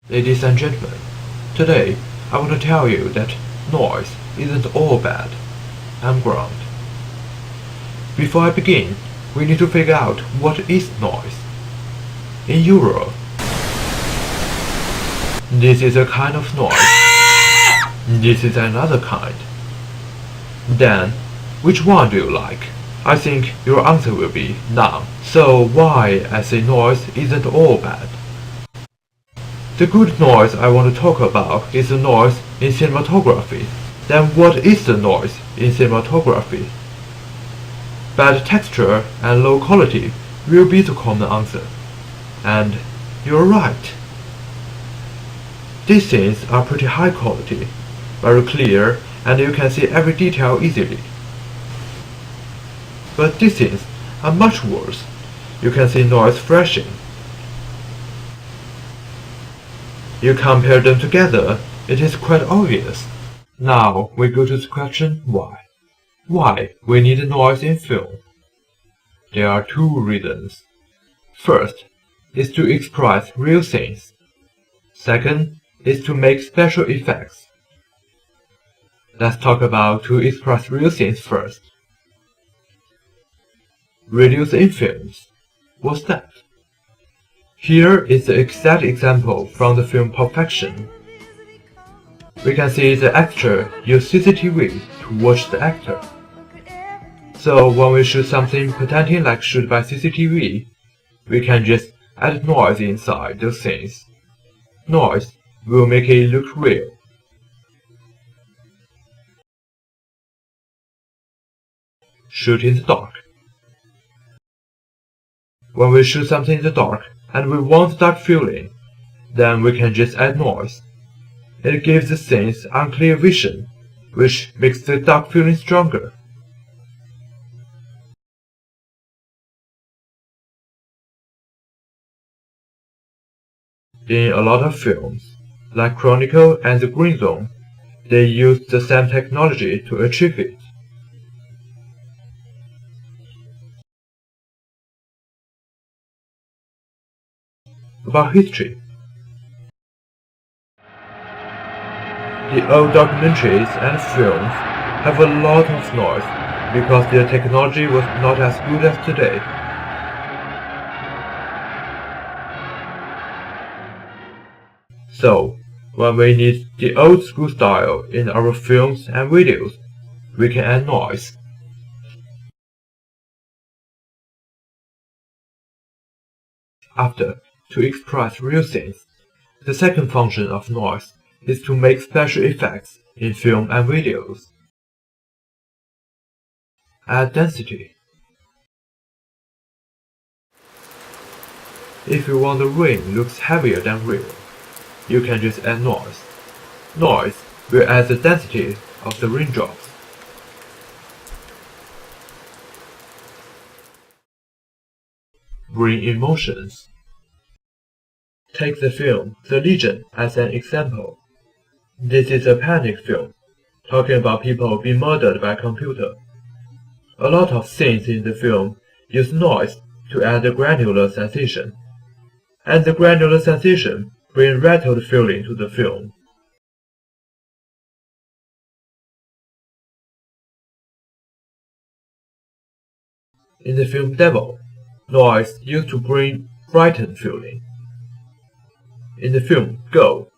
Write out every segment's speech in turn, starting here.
Ladies and gentlemen, today I want to tell you that noise isn't all bad. I'm Grond. Before I begin, we need to figure out what is noise. In Europe, this is a kind of noise. This is another kind. Then, which one do you like? I think your answer will be none. So why I say noise isn't all bad? The good noise I want to talk about is the noise in cinematography. Then what is the noise in cinematography? Bad texture and low quality will be the common answer. And you're right. These scenes are pretty high quality, very clear, and you can see every detail easily. But these scenes are much worse. You can see noise flashing. You compare them together, it is quite obvious. Now we go to the question why. Why we need noise in film? There are two reasons. First is to express real scenes. Second is to make special effects. Let's talk about to express real scenes first. Videos in films. What's that? Here is the exact example from the film Pulp Fiction. We can see the actor use CCTV to watch the actor. So when we shoot something pretending like shot by CCTV, we can just add noise inside those scenes. Noise will make it look real. Shoot in the dark. When we shoot something in the dark and we want dark feeling, then we can just add noise. It gives the scenes unclear vision, which makes the dark feeling stronger. In a lot of films, like Chronicle and The Green Zone, they use the same technology to achieve it. About history. The old documentaries and films have a lot of noise because their technology was not as good as today. So, when we need the old school style in our films and videos, we can add noise. After, to express real scenes, the second function of noise is to make special effects in film and videos. Add density. If you want the rain looks heavier than real, you can just add noise. Noise will add the density of the raindrops. Bring emotions. Take the film The Legion as an example. This is a panic film, talking about people being murdered by a computer. A lot of scenes in the film use noise to add a granular sensation, and the granular sensation brings rattled feeling to the film. In the film Devil, noise used to bring frightened feeling. In the film Go,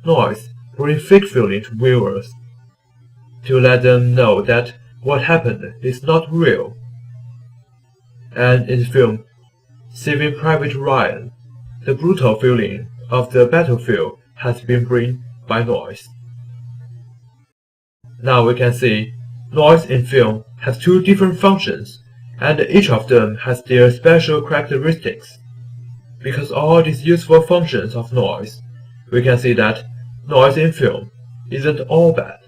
noise brings fake feeling to viewers, to let them know that what happened is not real. And in the film Saving Private Ryan, the brutal feeling of the battlefield has been brought by noise. Now we can see noise in film has two different functions, and each of them has their special characteristics. Because all these useful functions of noise, we can see that noise in film isn't all bad.